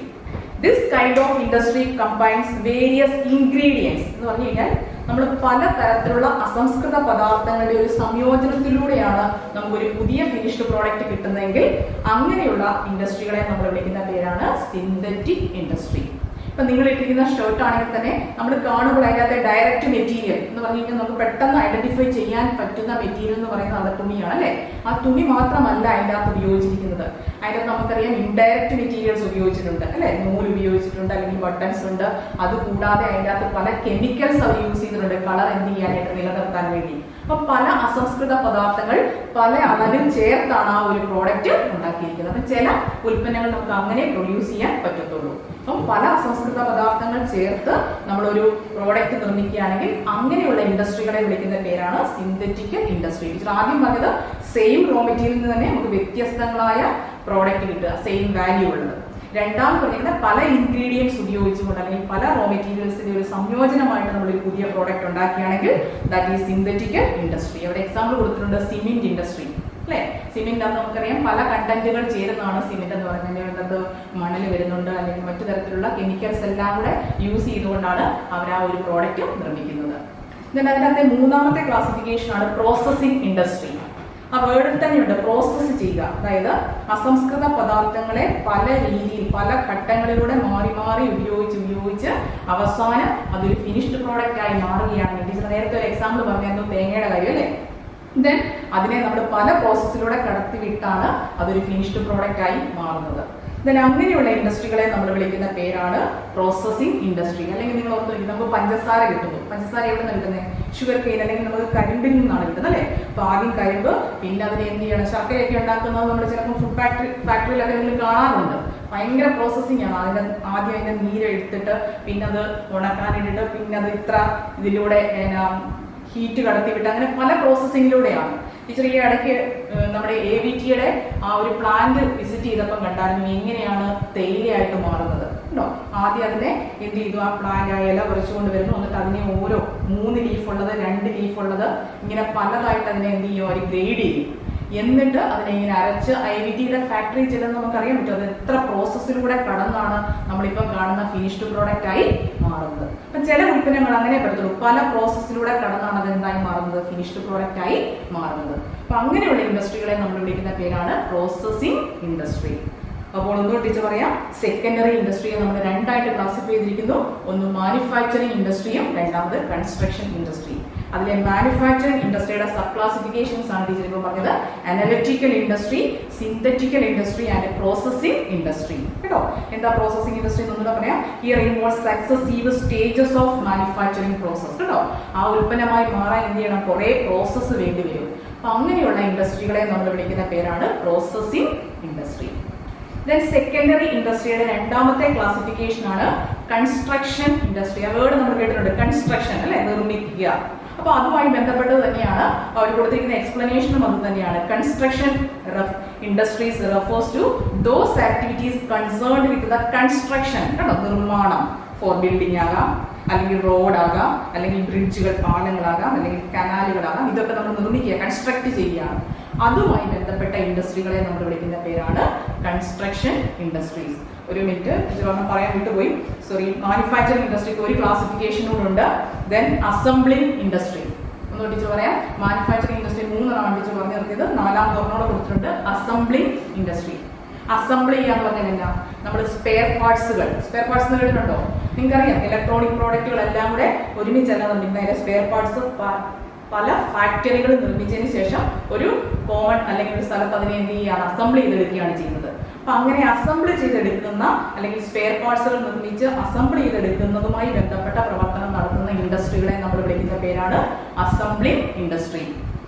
This kind of industry combines various ingredients എന്ന് പറഞ്ഞു കഴിഞ്ഞാൽ നമ്മൾ പല തരത്തിലുള്ള അസംസ്കൃത പദാർത്ഥങ്ങളുടെ ഒരു സംയോജനത്തിലൂടെയാണ് നമുക്കൊരു പുതിയ ഫിനിഷ്ഡ് പ്രോഡക്റ്റ് കിട്ടുന്നതെങ്കിൽ അങ്ങനെയുള്ള ഇൻഡസ്ട്രികളെ നമ്മൾ വിളിക്കുന്ന പേരാണ് സിന്തറ്റിക് ഇൻഡസ്ട്രി. ഇപ്പൊ നിങ്ങൾ ഇട്ടിരിക്കുന്ന ഷർട്ട് ആണെങ്കിൽ തന്നെ നമ്മൾ കാണുമ്പോൾ അതിനകത്തെ ഡയറക്റ്റ് മെറ്റീരിയൽ എന്ന് പറഞ്ഞു കഴിഞ്ഞാൽ നമുക്ക് പെട്ടെന്ന് ഐഡന്റിഫൈ ചെയ്യാൻ പറ്റുന്ന മെറ്റീരിയൽ എന്ന് പറയുന്നത് അത് തുണിയാണ് അല്ലെ. ആ തുണി മാത്രമല്ല അതിൻ്റെ അകത്ത് ഉപയോഗിച്ചിരിക്കുന്നത്, അതിനകത്ത് നമുക്കറിയാം ഇൻഡയറക്റ്റ് മെറ്റീരിയൽസ് ഉപയോഗിച്ചിട്ടുണ്ട് അല്ലെ. നൂല് ഉപയോഗിച്ചിട്ടുണ്ട്, അല്ലെങ്കിൽ ബട്ടൺസ് ഉണ്ട്. അതുകൂടാതെ അതിൻ്റെ അകത്ത് പല കെമിക്കൽസ് അവർ യൂസ് ചെയ്തിട്ടുണ്ട് കളർ എന്ത് ചെയ്യാനായിട്ട്, നിലനിർത്താൻ വേണ്ടി. അപ്പൊ പല അസംസ്കൃത പദാർത്ഥങ്ങൾ പല അളവിൽ ചേർത്താണ് ആ ഒരു പ്രോഡക്റ്റ് ഉണ്ടാക്കിയിരിക്കുന്നത്. അപ്പൊ ചില ഉൽപ്പന്നങ്ങൾ നമുക്ക് അങ്ങനെ പ്രൊഡ്യൂസ് ചെയ്യാൻ പറ്റത്തുള്ളൂ. അപ്പം പല അസംസ്കൃത പദാർത്ഥങ്ങൾ ചേർത്ത് നമ്മളൊരു പ്രോഡക്റ്റ് നിർമ്മിക്കുകയാണെങ്കിൽ അങ്ങനെയുള്ള ഇൻഡസ്ട്രികളെ വിളിക്കുന്ന പേരാണ് സിന്തറ്റിക്കൽ ഇൻഡസ്ട്രി. ആദ്യം പറഞ്ഞത് സെയിം റോ മെറ്റീരിയലിൽ നിന്ന് തന്നെ നമുക്ക് വ്യത്യസ്തങ്ങളായ പ്രോഡക്റ്റ് കിട്ടുക, സെയിം വാല്യൂ ഉള്ളത്. രണ്ടാമത് പറഞ്ഞിരിക്കുന്ന പല ഇൻഗ്രീഡിയൻസ് ഉപയോഗിച്ചുകൊണ്ട് അല്ലെങ്കിൽ പല റോ മെറ്റീരിയൽസിന്റെ ഒരു സംയോജനമായിട്ട് നമ്മൾ ഒരു പുതിയ പ്രോഡക്റ്റ് ഉണ്ടാക്കുകയാണെങ്കിൽ ദാറ്റ് ഈസ് സിന്തറ്റിക് ഇൻഡസ്ട്രി. അവിടെ എക്സാമ്പിൾ കൊടുത്തിട്ടുണ്ട് സിമെന്റ് ഇൻഡസ്ട്രി അല്ലെ. സിമെന്റ് എന്ന് നമുക്കറിയാം പല കണ്ടന്റുകൾ ചേരുന്നതാണ് സിമെന്റ് എന്ന് പറയുന്നത്. അതിനകത്ത് മണൽ വരുന്നുണ്ട്, അല്ലെങ്കിൽ മറ്റു തരത്തിലുള്ള കെമിക്കൽസ് എല്ലാം കൂടെ യൂസ് ചെയ്തുകൊണ്ടാണ് അവർ ആ ഒരു പ്രോഡക്റ്റ് നിർമ്മിക്കുന്നത്. അതിനകത്തെ മൂന്നാമത്തെ ക്ലാസിഫിക്കേഷൻ ആണ് പ്രോസസിംഗ് ഇൻഡസ്ട്രി. ആ വേർഡിൽ തന്നെയുണ്ട് പ്രോസസ്സ് ചെയ്യുക, അതായത് അസംസ്കൃത പദാർത്ഥങ്ങളെ പല രീതിയിൽ പല ഘട്ടങ്ങളിലൂടെ മാറി മാറി ഉപയോഗിച്ച് അവസാനം അതൊരു ഫിനിഷ്ഡ് പ്രോഡക്റ്റ് ആയി മാറുകയാണ്. ടീച്ചർ നേരത്തെ ഒരു എക്സാമ്പിൾ പറഞ്ഞായിരുന്നു തേങ്ങയുടെ കാര്യം അല്ലേ. ദെൻ അതിനെ നമ്മൾ പല പ്രോസസ്സിലൂടെ കടത്തിവിട്ടാണ് അതൊരു ഫിനിഷ്ഡ് പ്രോഡക്റ്റ് ആയി മാറുന്നത്. ദെൻ അങ്ങനെയുള്ള ഇൻഡസ്ട്രികളെ നമ്മൾ വിളിക്കുന്ന പേരാണ് പ്രോസസിംഗ് ഇൻഡസ്ട്രി. അല്ലെങ്കിൽ നിങ്ങൾ ഓർത്ത് നമുക്ക് പഞ്ചസാര കിട്ടുന്നു. പഞ്ചസാര എവിടെ നിന്ന് കിട്ടുന്നത്? ഷുഗർ കെയിൻ അല്ലെങ്കിൽ നമുക്ക് കരിമ്പിൽ നിന്നാണ് കിട്ടുന്നത് അല്ലേ. അപ്പൊ ആദ്യം കരിമ്പ്, പിന്നെ അതിനെ എന്ത് ചെയ്യണം, ശർക്കരയൊക്കെ ഉണ്ടാക്കുന്നത് നമ്മൾ ചിലപ്പോൾ ഫുഡ് ഫാക്ടറിയിലൊക്കെ നിങ്ങൾ കാണാറുണ്ട്. ഭയങ്കര പ്രോസസ്സിംഗ് ആണ്. ആദ്യം അതിന്റെ നീരെടുത്തിട്ട് പിന്നെ അത് ഉണക്കാനിട്ടിട്ട് പിന്നെ അത് ഇത്ര ഇതിലൂടെ ഹീറ്റ് കടത്തിവിട്ട് അങ്ങനെ പല പ്രോസസ്സിങ്ങിലൂടെയാണ്. ടീച്ചർ ഈ ഇടയ്ക്ക് നമ്മുടെ AVTയുടെ ആ ഒരു പ്ലാന്റ് വിസിറ്റ് ചെയ്തപ്പോൾ കണ്ടായിരുന്നു എങ്ങനെയാണ് തേയിലയായിട്ട് മാറുന്നത് ഉണ്ടോ. ആദ്യം അതിനെ എന്ത് ചെയ്തു, ആ പ്ലാന്റ് ആ ഇല പറിച്ചുകൊണ്ട് വരുന്നു, എന്നിട്ട് അതിനെ ഓരോ 3 ലീഫ് ഉള്ളത് 2 ലീഫ് ഉള്ളത് ഇങ്ങനെ പലതായിട്ട് അതിനെ എന്ത് ചെയ്യും, അവർ ഗ്രേഡ് ചെയ്യും. എന്നിട്ട് അതിനെ ഇങ്ങനെ അരച്ച് AVTയുടെ ഫാക്ടറി ചെല്ലുന്ന നമുക്കറിയാൻ പറ്റും അത് എത്ര പ്രോസസ്സിലൂടെ കടന്നാണ് നമ്മളിപ്പം കാണുന്ന ഫിനിഷ്ഡ് പ്രോഡക്റ്റ് ആയി മാറുന്നത്. അപ്പൊ ചില ഉൽപ്പന്നങ്ങൾ അങ്ങനെ പറ്റത്തുള്ളൂ, പല പ്രോസസ്സിലൂടെ കടന്നാണ് അത് എന്തായി മാറുന്നത്, ഫിനിഷ്ഡ് പ്രോഡക്റ്റ് ആയി മാറുന്നത്. അപ്പൊ അങ്ങനെയുള്ള ഇൻഡസ്ട്രികളെ നമ്മൾ വിളിക്കുന്ന പേരാണ് പ്രോസസിംഗ് ഇൻഡസ്ട്രി. അപ്പോൾ ഒന്നുകൂടി ടീച്ചർ പറയാം, സെക്കൻഡറി ഇൻഡസ്ട്രിയെ നമ്മൾ രണ്ടായിട്ട് ക്ലാസിഫൈ ചെയ്തിരിക്കുന്നു. ഒന്ന് മാനുഫാക്ചറിംഗ് ഇൻഡസ്ട്രിയും രണ്ടാമത് കൺസ്ട്രക്ഷൻ ഇൻഡസ്ട്രി. അതിലെ മാനുഫാക്ചറിംഗ് ഇൻഡസ്ട്രിയുടെ സബ് ക്ലാസിഫിക്കേഷൻസ് ആണ് ടീച്ചർ ഇപ്പോൾ പറഞ്ഞത്. Analytical industry, synthetical industry and processing industry. കേട്ടോ, എന്താ പ്രോസസിംഗ് ഇൻഡസ്ട്രി എന്നൊന്നും പറയാം. Here involves successive stages of manufacturing process. കേട്ടോ, ആ ഉൽപ്പന്നമായി മാറാൻ എന്ത് ചെയ്യണം, കുറെ പ്രോസസ്സ് വേണ്ടി വരും. അപ്പൊ അങ്ങനെയുള്ള ഇൻഡസ്ട്രികളെ നമ്മൾ വിളിക്കുന്ന പേരാണ് പ്രോസസിംഗ് ഇൻഡസ്ട്രി. ദെൻ സെക്കൻഡറി ഇൻഡസ്ട്രിയുടെ രണ്ടാമത്തെ ക്ലാസിഫിക്കേഷൻ ആണ് കൺസ്ട്രക്ഷൻ ഇൻഡസ്ട്രി. ആ വേർഡ് നമ്മൾ കേട്ടിട്ടുണ്ട്, കൺസ്ട്രക്ഷൻ അല്ലെ, നിർമ്മിക്കുക. അപ്പൊ അതുമായി ബന്ധപ്പെട്ടത് തന്നെയാണ് അവർ കൊടുത്തിരിക്കുന്ന എക്സ്പ്ലനേഷനും അത് തന്നെയാണ്. Construction industries refers to those activities concerned with the construction. കേട്ടോ, നിർമ്മാണം, ഫോർ ബിൽഡിംഗ് ആകാം, അല്ലെങ്കിൽ റോഡാകാം, അല്ലെങ്കിൽ ബ്രിഡ്ജുകൾ, പാലങ്ങളാകാം, അല്ലെങ്കിൽ കനാലുകളാകാം. ഇതൊക്കെ നമ്മൾ നിർമ്മിക്കുക, കൺസ്ട്രക്ട് ചെയ്യുകയാണ്. അതുമായി ബന്ധപ്പെട്ട ഇൻഡസ്ട്രികളെ നമ്മൾ വിളിക്കുന്ന പേരാണ് കൺസ്ട്രക്ഷൻ ഇൻഡസ്ട്രീസ്. ഒരു മിനിറ്റ്, ഇതൊന്നും പറയാൻ വിട്ടുപോയി, സോറി. മാനുഫാക്ചറിംഗ് ഇൻഡസ്ട്രിക്ക് ഒരു ക്ലാസിഫിക്കേഷൻ കൂടെ ഉണ്ട്. Then assembling industry. ഒന്ന് ടീച്ചർ പറയാം, മാനുഫാക്ചറിംഗ് ഇൻഡസ്ട്രി 3 ടീച്ചർ പറഞ്ഞു നിർത്തിയത്, 4ാമത് ഒരെണ്ണോടെ കൊടുത്തിട്ടുണ്ട് അസംബ്ലിംഗ് ഇൻഡസ്ട്രി. അസംബിൾ ചെയ്യാന്ന് പറഞ്ഞാൽ എന്നാ, നമ്മൾ സ്പെയർ പാർട്സ് കേട്ടിട്ടുണ്ടോ? നിങ്ങൾക്കറിയാം, ഇലക്ട്രോണിക് പ്രോഡക്റ്റുകളെല്ലാം കൂടെ ഒരുമിച്ചല്ല നിർമ്മിക്കുന്ന സ്പെയർ പാർട്സ് പല ഫാക്ടറികൾ നിർമ്മിച്ചതിന് ശേഷം ഒരു കോമൺ അല്ലെങ്കിൽ ഒരു സ്ഥലത്ത് അതിനെ എന്ത് ചെയ്യുകയാണ്, അസംബിൾ ചെയ്തെടുക്കുകയാണ് ചെയ്യുന്നത്. അപ്പൊ അങ്ങനെ അസംബിൾ ചെയ്തെടുക്കുന്ന അല്ലെങ്കിൽ സ്പെയർ പാർട്സുകൾ നിർമ്മിച്ച് അസംബിൾ ചെയ്തെടുക്കുന്നതുമായി ബന്ധപ്പെട്ട പ്രവർത്തനം നടത്തുന്ന ഇൻഡസ്ട്രികളെ നമ്മൾ വിളിക്കുന്ന പേരാണ് അസംബ്ലിംഗ് ഇൻഡസ്ട്രി.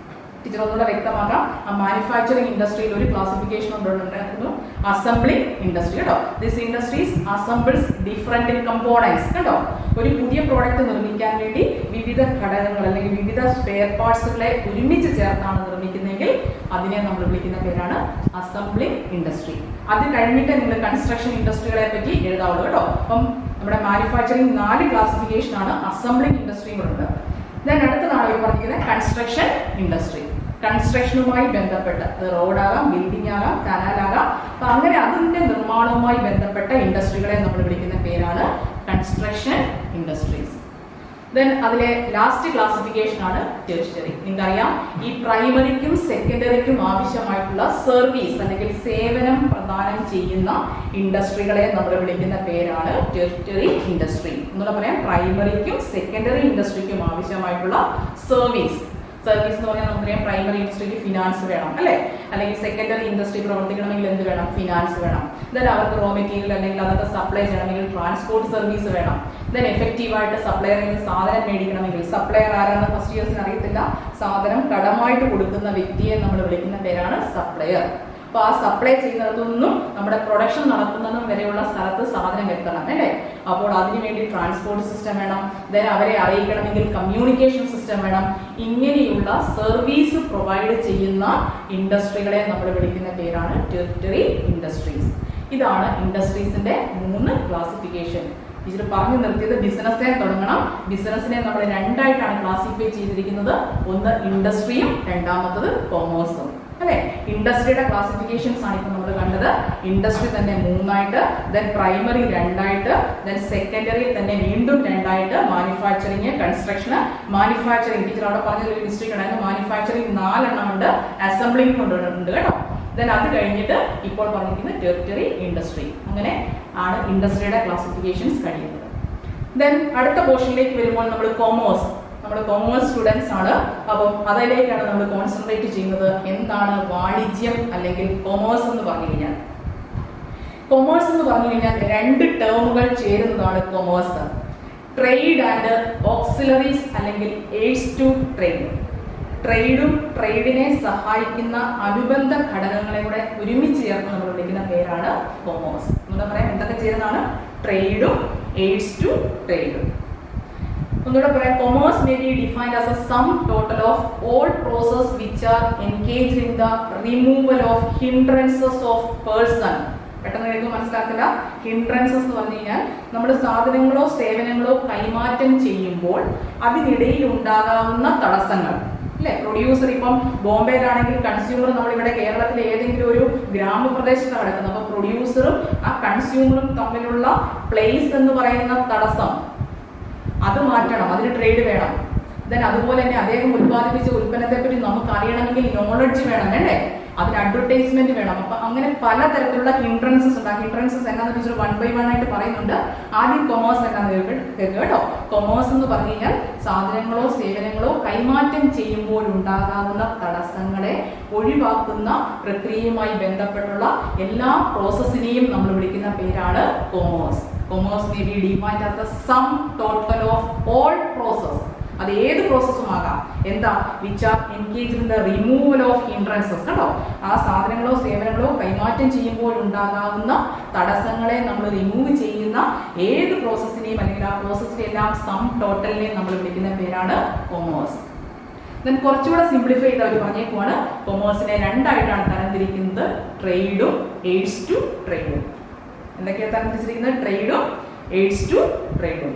ടീച്ചർ ഒന്നുകൂടെ വ്യക്തമാക്കാം, ആ മാനുഫാക്ചറിംഗ് ഇൻഡസ്ട്രിയിൽ ഒരു ക്ലാസിഫിക്കേഷൻ ഉണ്ടായിരുന്നു, അസംബ്ലിംഗ് ഇൻഡസ്ട്രി. കേട്ടോ, this industries assembles different components. കേട്ടോ, ഒരു പുതിയ പ്രോഡക്റ്റ് നിർമ്മിക്കാൻ വേണ്ടി വിവിധ ഘടകങ്ങൾ അല്ലെങ്കിൽ വിവിധ സ്പെയർ പാർട്സുകളെ ഒരുമിച്ച് ചേർത്താണ് നിർമ്മിക്കുന്നതെങ്കിൽ അതിനെ നമ്മൾ വിളിക്കുന്ന പേരാണ് അസംബ്ലിംഗ് ഇൻഡസ്ട്രി. അത് കഴിഞ്ഞിട്ട് നിങ്ങൾ കൺസ്ട്രക്ഷൻ ഇൻഡസ്ട്രികളെ പറ്റി എഴുതാവുള്ളൂ. കേട്ടോ, അപ്പം നമ്മുടെ മാനുഫാക്ചറിംഗ് 4 ക്ലാസിഫിക്കേഷൻ ആണ്, അസംബ്ലിംഗ് ഇൻഡസ്ട്രിയും ഉണ്ട്. ദെൻ അടുത്തതാണ് ഇവർ പറഞ്ഞിരിക്കുന്നത് കൺസ്ട്രക്ഷൻ ഇൻഡസ്ട്രി. കൺസ്ട്രക്ഷനുമായി ബന്ധപ്പെട്ട് റോഡാകാം, ബിൽഡിംഗ് ആകാം, കനാലാകാം. അപ്പൊ അങ്ങനെ അതിന്റെ നിർമ്മാണവുമായി ബന്ധപ്പെട്ട ഇൻഡസ്ട്രികളെ നമ്മൾ വിളിക്കുന്ന പേരാണ് കൺസ്ട്രക്ഷൻ ഇൻഡസ്ട്രീസ്. ദെൻ അതിലെ ലാസ്റ്റ് ക്ലാസിഫിക്കേഷൻ ആണ് ടെറിഷറി. നിങ്ങൾക്കറിയാം, ഈ പ്രൈമറിക്കും സെക്കൻഡറിക്കും ആവശ്യമായിട്ടുള്ള സർവീസ് അല്ലെങ്കിൽ സേവനം പ്രദാനം ചെയ്യുന്ന ഇൻഡസ്ട്രികളെ നമ്മൾ വിളിക്കുന്ന പേരാണ് ടെറിഷറി ഇൻഡസ്ട്രി. എന്നുള്ള പറയാം, പ്രൈമറിക്കും സെക്കൻഡറി ഇൻഡസ്ട്രിക്കും ആവശ്യമായിട്ടുള്ള സർവീസ് എന്ന് പറഞ്ഞാൽ നമുക്കറിയാം, പ്രൈമറി ഇൻഡസ്ട്രിക്ക് ഫിനാൻസ് വേണം അല്ലെ, അല്ലെങ്കിൽ സെക്കൻഡറി ഇൻഡസ്ട്രി പ്രവർത്തിക്കണമെങ്കിൽ എന്ത് വേണം, ഫിനാൻസ് വേണം. ദെൻ അവർക്ക് റോ മെറ്റീരിയൽ അല്ലെങ്കിൽ അതൊക്കെ സപ്ലൈ ചെയ്യണമെങ്കിൽ ട്രാൻസ്പോർട്ട് സർവീസ് വേണം. ദെൻ എഫക്റ്റീവായിട്ട് സപ്ലയറിൽ നിന്ന് സാധനം മേടിക്കണമെങ്കിൽ, സപ്ലയർ ആരാണ് ഫസ്റ്റ് ഇയേഴ്സിന് അറിയത്തില്ല, സാധനം കടമായിട്ട് കൊടുക്കുന്ന വ്യക്തിയെ നമ്മൾ വിളിക്കുന്ന പേരാണ് സപ്ലയർ. അപ്പൊ ആ സപ്ലൈ ചെയ്യുന്നതൊന്നും നമ്മുടെ പ്രൊഡക്ഷൻ നടത്തുന്നതും വരെയുള്ള സ്ഥലത്ത് സാധനം എത്തണം അല്ലേ. അപ്പോൾ അതിനുവേണ്ടി ട്രാൻസ്പോർട്ട് സിസ്റ്റം വേണം. ദെൻ അവരെ അറിയിക്കണമെങ്കിൽ കമ്മ്യൂണിക്കേഷൻ സിസ്റ്റം വേണം. ഇങ്ങനെയുള്ള സർവീസ് പ്രൊവൈഡ് ചെയ്യുന്ന ഇൻഡസ്ട്രികളെ നമ്മൾ വിളിക്കുന്ന പേരാണ് ടെറിട്ടറി ഇൻഡസ്ട്രീസ്. ഇതാണ് ഇൻഡസ്ട്രീസിന്റെ 3 ക്ലാസിഫിക്കേഷൻ. ടീച്ചർ പറഞ്ഞു നിർത്തിയത് ബിസിനസ്സിനെ തുടങ്ങണം. ബിസിനസ്സിനെ നമ്മൾ രണ്ടായിട്ടാണ് ക്ലാസിഫൈ ചെയ്തിരിക്കുന്നത്. ഒന്ന് ഇൻഡസ്ട്രിയും രണ്ടാമത്തത് കൊമേഴ്സും. അല്ലെ, ഇൻഡസ്ട്രിയുടെ ക്ലാസിഫിക്കേഷൻസ് ആണ് ഇപ്പൊ നമ്മൾ കണ്ടത്. ഇൻഡസ്ട്രി തന്നെ 3ആയിട്ട്, ദെൻ പ്രൈമറി 2ആയിട്ട്, ദെൻ സെക്കൻഡറി തന്നെ വീണ്ടും 2ആയിട്ട്, മാനുഫാക്ചറിങ്, കൺസ്ട്രക്ഷൻ, മാനുഫാക്ചറിങ് ടീച്ചർ അവിടെ പറഞ്ഞ ഒരു മിസ്റ്റേക്ക് ഉണ്ടായിരുന്നു. മാനുഫാക്ചറിങ് 4 എണ്ണം ഉണ്ട്, അസംബ്ലിംഗ് ഉണ്ട് കേട്ടോ. ദെൻ അത് കഴിഞ്ഞിട്ട് ഇപ്പോൾ പറഞ്ഞിരിക്കുന്നത് ടെറിട്ടറി ഇൻഡസ്ട്രി. അങ്ങനെ ആണ് ഇൻഡസ്ട്രിയുടെ ക്ലാസിഫിക്കേഷൻസ് കഴിയുന്നത്. ദെൻ അടുത്ത പോർഷനിലേക്ക് വരുമ്പോൾ നമ്മൾ കൊമേഴ്സ് സ്റ്റുഡൻസ് ആണ്. അപ്പം അതിലേക്കാണ് നമ്മൾ കോൺസെൻട്രേറ്റ് ചെയ്യുന്നത്. എന്താണ് വാണിജ്യം അല്ലെങ്കിൽ കൊമേഴ്സ് എന്ന് പറഞ്ഞു കഴിഞ്ഞാൽ? കൊമേഴ്സ് എന്ന് പറഞ്ഞു കഴിഞ്ഞാൽ 2 ടേമുകൾ ചേരുന്നതാണ് കൊമേഴ്സ്. ട്രേഡ് ആൻഡ് ഓക്സിലറീസ് അല്ലെങ്കിൽ എയ്ഡ്സ് ടു ട്രേഡ്. ട്രേഡും ട്രേഡിനെ സഹായിക്കുന്ന അനുബന്ധ ഘടകങ്ങളെ കൂടെ ഒരുമിച്ച് ചേർന്ന് നമ്മൾ വിളിക്കുന്ന പേരാണ് കൊമേഴ്സ്. എന്താ പറയാം, എന്തൊക്കെ ചേരുന്നതാണ്? ട്രേഡും എയ്ഡ്സ് ടു ട്രേഡും. ഒന്നുകൂടെ പറയാം, commerce may be defined as A sum total of all process which are engaged in the removal of hindrances of person. പെട്ടെന്ന് നിങ്ങൾക്ക് മനസ്സിലാക്കില്ല. ഹിൻഡ്രൻസസ് എന്ന് പറഞ്ഞു കഴിഞ്ഞാൽ നമ്മൾ സാധനങ്ങളോ സേവനങ്ങളോ കൈമാറ്റം ചെയ്യുമ്പോൾ അതിനിടയിൽ ഉണ്ടാകാവുന്ന തടസ്സങ്ങൾ. അല്ലെ, പ്രൊഡ്യൂസർ ഇപ്പം ബോംബെയിലാണെങ്കിൽ കൺസ്യൂമർ നമ്മളിവിടെ കേരളത്തിലെ ഏതെങ്കിലും ഒരു ഗ്രാമപ്രദേശത്താണ് കിടക്കുന്നത്. അപ്പൊ പ്രൊഡ്യൂസറും ആ കൺസ്യൂമറും തമ്മിലുള്ള പ്ലേസ് എന്ന് പറയുന്ന തടസ്സം അത് മാറ്റണം, അതിന് ട്രേഡ് വേണം. ദെൻ അതുപോലെ തന്നെ അദ്ദേഹം ഉത്പാദിപ്പിച്ച ഉൽപ്പന്നത്തെ പറ്റി നമുക്ക് അറിയണമെങ്കിൽ നോളജ് വേണം, വേണ്ടേ? അതിന് അഡ്വർടൈസ്മെന്റ് വേണം. അപ്പൊ അങ്ങനെ പലതരത്തിലുള്ള ഹിൻഡ്രൻസസ് ഉണ്ട്. ആ ഹിൻഡ്രൻസസ് എന്നാന്ന് ടീച്ചർ 1 by 1 ആയിട്ട് പറയുന്നുണ്ട്. ആദ്യം കൊമേഴ്സ് എന്നാന്ന് കേൾക്കുക കേട്ടോ. കൊമേഴ്സ് എന്ന് പറഞ്ഞു കഴിഞ്ഞാൽ സാധനങ്ങളോ സേവനങ്ങളോ കൈമാറ്റം ചെയ്യുമ്പോൾ ഉണ്ടാകാവുന്ന തടസ്സങ്ങളെ ഒഴിവാക്കുന്ന പ്രക്രിയയുമായി ബന്ധപ്പെട്ടുള്ള എല്ലാ പ്രോസസ്സിനെയും നമ്മൾ വിളിക്കുന്ന പേരാണ് commerce. Commerce may be defined as the sum total of all process. അത് ഏത് പ്രോസസ്സും ആകാം. എന്താ? Which are engaged in the removal of hindrances. കേട്ടോ, ആ സാധനങ്ങളോ സേവനങ്ങളോ കൈമാറ്റം ചെയ്യുമ്പോൾ ഉണ്ടാകാവുന്ന തടസ്സങ്ങളെ നമ്മൾ റിമൂവ് ചെയ്യുന്ന ഏത് പ്രോസസ്സിനെയും അല്ലെങ്കിൽ ആ പ്രോസസ്സിന്റെ എല്ലാം സം ടോട്ടലിനെയും നമ്മൾ വിളിക്കുന്ന പേരാണ് കൊമേഴ്സ്. ദെൻ കുറച്ചുകൂടെ സിംപ്ലിഫൈ ചെയ്ത് അവർ പറഞ്ഞേക്കുവാണ് കൊമേഴ്സിനെ 2ആയിട്ടാണ് തരംതിരിക്കുന്നത്. ട്രേഡും എയ്ഡ്സ് ടു ട്രേഡും. എന്തൊക്കെയാണ് തരംതിരിച്ചിരിക്കുന്നത്? ട്രേഡും എയ്ഡ്സ് ടു ട്രേഡും.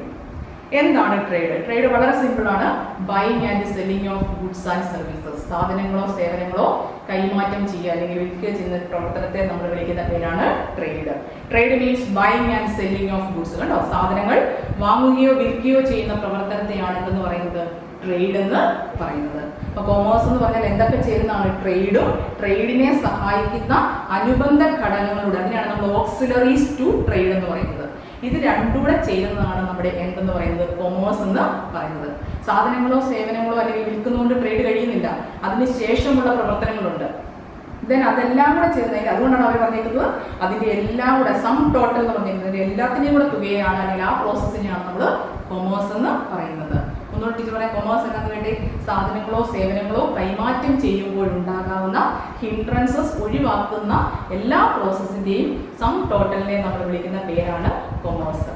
എന്താണ് ട്രേഡ്? ട്രേഡ് വളരെ സിമ്പിൾ ആണ്. Buying and selling of goods and services. സാധനങ്ങളോ സേവനങ്ങളോ കൈമാറ്റം ചെയ്യുക അല്ലെങ്കിൽ വിൽക്കുക ചെയ്യുന്ന പ്രവർത്തനത്തെ നമ്മൾ വിളിക്കുന്ന പേരാണ് trade. Trade means buying and selling of goods. കണ്ടോ, സാധനങ്ങൾ വാങ്ങുകയോ വിൽക്കുകയോ ചെയ്യുന്ന പ്രവർത്തനത്തെയാണ് എന്തെന്ന് പറയുന്നത്? ട്രേഡ് എന്ന് പറയുന്നത്. അപ്പൊ കൊമേഴ്സ് എന്ന് പറഞ്ഞാൽ എന്തൊക്കെ ചേരുന്നതാണ്? ട്രേഡും ട്രേഡിനെ സഹായിക്കുന്ന അനുബന്ധ ഘടകങ്ങളുടെ, അതിനാണ് നമ്മൾ ഓക്സിലറീസ് ടു ട്രേഡ് എന്ന് പറയുന്നത്. ഇത് രണ്ടുകൂടെ ചേരുന്നതാണ് നമ്മുടെ എന്തെന്ന് പറയുന്നത്? കൊമേഴ്സ് എന്ന് പറയുന്നത്. സാധനങ്ങളോ സേവനങ്ങളോ അല്ലെങ്കിൽ വിൽക്കുന്നതുകൊണ്ട് ട്രേഡ് കഴിയുന്നില്ല, അതിന് ശേഷമുള്ള പ്രവർത്തനങ്ങളുണ്ട്. ദെൻ അതെല്ലാം കൂടെ ചേർന്നതിൽ, അതുകൊണ്ടാണ് അവർ പറഞ്ഞിരിക്കുന്നത് അതിന്റെ എല്ലാം കൂടെ സം ടോട്ടൽ എന്ന് പറഞ്ഞിരിക്കുന്നത് എല്ലാത്തിനെയും കൂടെ തുകയാണ് അല്ലെങ്കിൽ ആ പ്രോസസ്സിനെയാണ് നമ്മൾ കൊമേഴ്സ് എന്ന് പറയുന്നത്. ഒന്നുകൂടെ ടീച്ചർ പറയാം, കൊമേഴ്സ് എന്നാന്ന് വേണ്ടി സാധനങ്ങളോ സേവനങ്ങളോ കൈമാറ്റം ചെയ്യുമ്പോൾ ഉണ്ടാകാവുന്ന ഹിൻഡ്രൻസസ് ഒഴിവാക്കുന്ന എല്ലാ പ്രോസസ്സിന്റെയും സം ടോട്ടലിനെ നമ്മൾ വിളിക്കുന്ന പേരാണ് കൊമേഴ്സ്.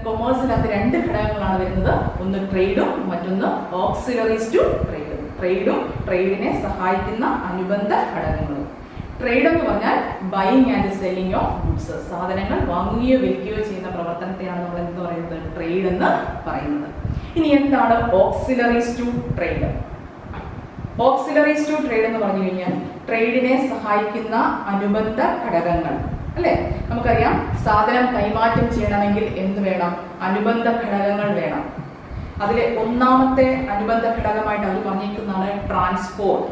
കൊമേഴ്സിനകത്ത് 2 ഘടകങ്ങളാണ് വരുന്നത്. ഒന്ന് ട്രേഡും മറ്റൊന്ന് ഓക്സിലറീസ് ടു ട്രേഡും. ട്രേഡും ട്രേഡിനെ സഹായിക്കുന്ന അനുബന്ധ ഘടകങ്ങളും. ട്രേഡ് എന്ന് പറഞ്ഞാൽ buying and selling of goods. സാധനങ്ങൾ വാങ്ങുകയോ വിൽക്കുകയോ ചെയ്യുന്ന പ്രവർത്തനത്തെയാണ് നമ്മൾ എന്ത് പറയുന്നത്? ട്രേഡ് എന്ന് പറയുന്നത്. ഇനി എന്താണ് auxiliaries to trade? Auxiliaries to trade എന്ന് പറഞ്ഞു കഴിഞ്ഞാൽ ട്രേഡിനെ സഹായിക്കുന്ന അനുബന്ധ ഘടകങ്ങൾ. അല്ലെ, നമുക്കറിയാം സാധനം കൈമാറ്റം ചെയ്യണമെങ്കിൽ എന്ത് വേണം? അനുബന്ധ ഘടകങ്ങൾ വേണം. അതിലെ ഒന്നാമത്തെ അനുബന്ധ ഘടകമായിട്ട് അവർ പറഞ്ഞിരിക്കുന്നതാണ് ട്രാൻസ്പോർട്ട്.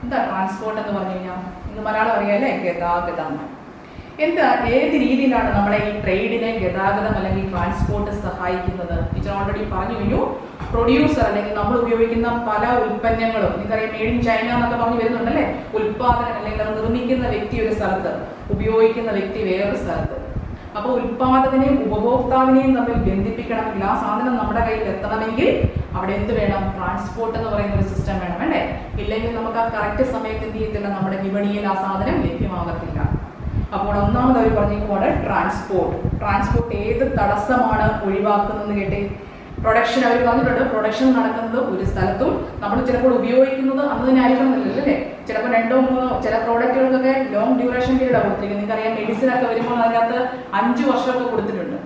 എന്താ ട്രാൻസ്പോർട്ട് എന്ന് പറഞ്ഞു കഴിഞ്ഞാൽ? ഇന്ന് മലയാളം അറിയാലേ, ഗതാഗതം. എന്താ, ഏത് രീതിയിലാണ് നമ്മളെ ഈ ട്രേഡിനെ ഗതാഗതം അല്ലെങ്കിൽ ട്രാൻസ്പോർട്ട് സഹായിക്കുന്നത്? ടീച്ചർ ഓൾറെഡി പറഞ്ഞു കഴിഞ്ഞു. പ്രൊഡ്യൂസർ അല്ലെങ്കിൽ നമ്മൾ ഉപയോഗിക്കുന്ന പല ഉൽപ്പന്നങ്ങളും, നിങ്ങൾക്കറിയാം മെയ്ഡ് ഇൻ ചൈന എന്നൊക്കെ പറഞ്ഞു വരുന്നുണ്ടല്ലേ. ഉൽപാദനം അല്ലെങ്കിൽ അത് നിർമ്മിക്കുന്ന വ്യക്തി ഒരു സ്ഥലത്ത്, ഉപയോഗിക്കുന്ന വ്യക്തി വേറൊരു സ്ഥലത്ത്. അപ്പൊ ഉൽപാദകനെയും ഉപഭോക്താവിനെയും തമ്മിൽ ബന്ധിപ്പിക്കണമെങ്കിൽ, ആ സാധനം നമ്മുടെ കയ്യിൽ എത്തണമെങ്കിൽ അവിടെ എന്ത് വേണം? ട്രാൻസ്പോർട്ട് എന്ന് പറയുന്ന ഒരു സിസ്റ്റം വേണം, വേണ്ടേ? ഇല്ലെങ്കിൽ നമുക്ക് ആ കറക്റ്റ് സമയത്ത് എന്ത് ചെയ്യത്തില്ല, നമ്മുടെ വിപണിയിൽ ആ സാധനം ലഭ്യമാകത്തില്ല. അപ്പോൾ ഒന്നാമത് അവർ പറഞ്ഞിരിക്കുമ്പോൾ ട്രാൻസ്പോർട്ട്. ട്രാൻസ്പോർട്ട് ഏത് തടസ്സമാണ് ഒഴിവാക്കുന്നതെന്ന് കേട്ടെ? പ്രൊഡക്ഷൻ അവർ പറഞ്ഞിട്ടുണ്ട്, പ്രൊഡക്ഷൻ നടക്കുന്നത് ഒരു സ്ഥലത്തും നമ്മൾ ചിലപ്പോൾ ഉപയോഗിക്കുന്നത് അന്ന് തന്നെ ആയിരിക്കണമെന്നില്ല അല്ലേ. ചിലപ്പോൾ 2-3 ചില പ്രോഡക്റ്റുകൾക്കൊക്കെ ലോങ് ഡ്യൂറേഷൻ പീരീഡ് ആണ് കൊടുത്തിരിക്കുന്നത്. നിങ്ങൾക്കറിയാം മെഡിസിൻ ഒക്കെ വരുമ്പോൾ അതിനകത്ത് 5 വർഷമൊക്കെ കൊടുത്തിട്ടുണ്ട്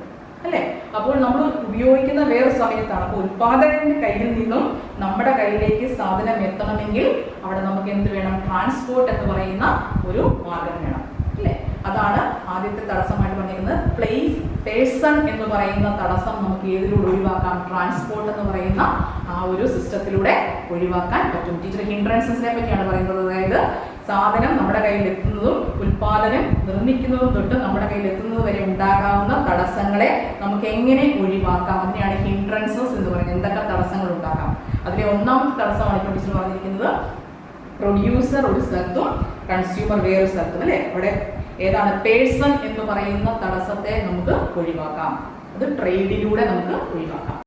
അല്ലേ. അപ്പോൾ നമ്മൾ ഉപയോഗിക്കുന്ന വേറെ സമയത്താണ്. അപ്പോൾ ഉൽപാദകന്റെ കയ്യിൽ നിന്നും നമ്മുടെ കയ്യിലേക്ക് സാധനം എത്തണമെങ്കിൽ അവിടെ നമുക്ക് എന്ത് വേണം? ട്രാൻസ്പോർട്ട് എന്ന് പറയുന്ന ഒരു മാർഗം വേണം അല്ലേ. അതാണ് ആദ്യത്തെ തടസ്സമായിട്ട് പറഞ്ഞിരിക്കുന്നത്. പേഴ്സൺ എന്ന് പറയുന്ന തടസ്സം നമുക്ക് ഏതിലൂടെ ഒഴിവാക്കാം? ട്രാൻസ്പോർട്ട് എന്ന് പറയുന്ന ആ ഒരു സിസ്റ്റത്തിലൂടെ ഒഴിവാക്കാൻ പറ്റും. ടീച്ചർ ഹിൻഡ്രൻസസിനെ പറ്റിയാണ് പറയുന്നത്. അതായത് സാധനം നമ്മുടെ കയ്യിൽ എത്തുന്നതും ഉൽപാദനം നിർമ്മിക്കുന്നതും തൊട്ട് നമ്മുടെ കയ്യിൽ എത്തുന്നത് വരെ ഉണ്ടാകാവുന്ന തടസ്സങ്ങളെ നമുക്ക് എങ്ങനെ ഒഴിവാക്കാം? അതിനെയാണ് ഹിൻഡ്രൻസസ് എന്ന് പറയുന്നത്. എന്തൊക്കെ തടസ്സങ്ങൾ ഉണ്ടാക്കാം? അതിലെ ഒന്നാമത്തെ തടസ്സമാണ് ഇപ്പോൾ ടീച്ചർ പറഞ്ഞിരിക്കുന്നത്. പ്രൊഡ്യൂസർ ഒരു സ്ഥലത്തും കൺസ്യൂമർ വേറൊരു സ്ഥലത്തും അല്ലെ. അവിടെ ഏതാണ്? പേഴ്സൺ എന്ന് പറയുന്ന തടസ്സത്തെ നമുക്ക് ഒഴിവാക്കാം. അത് ട്രേഡിലൂടെ നമുക്ക് ഒഴിവാക്കാം.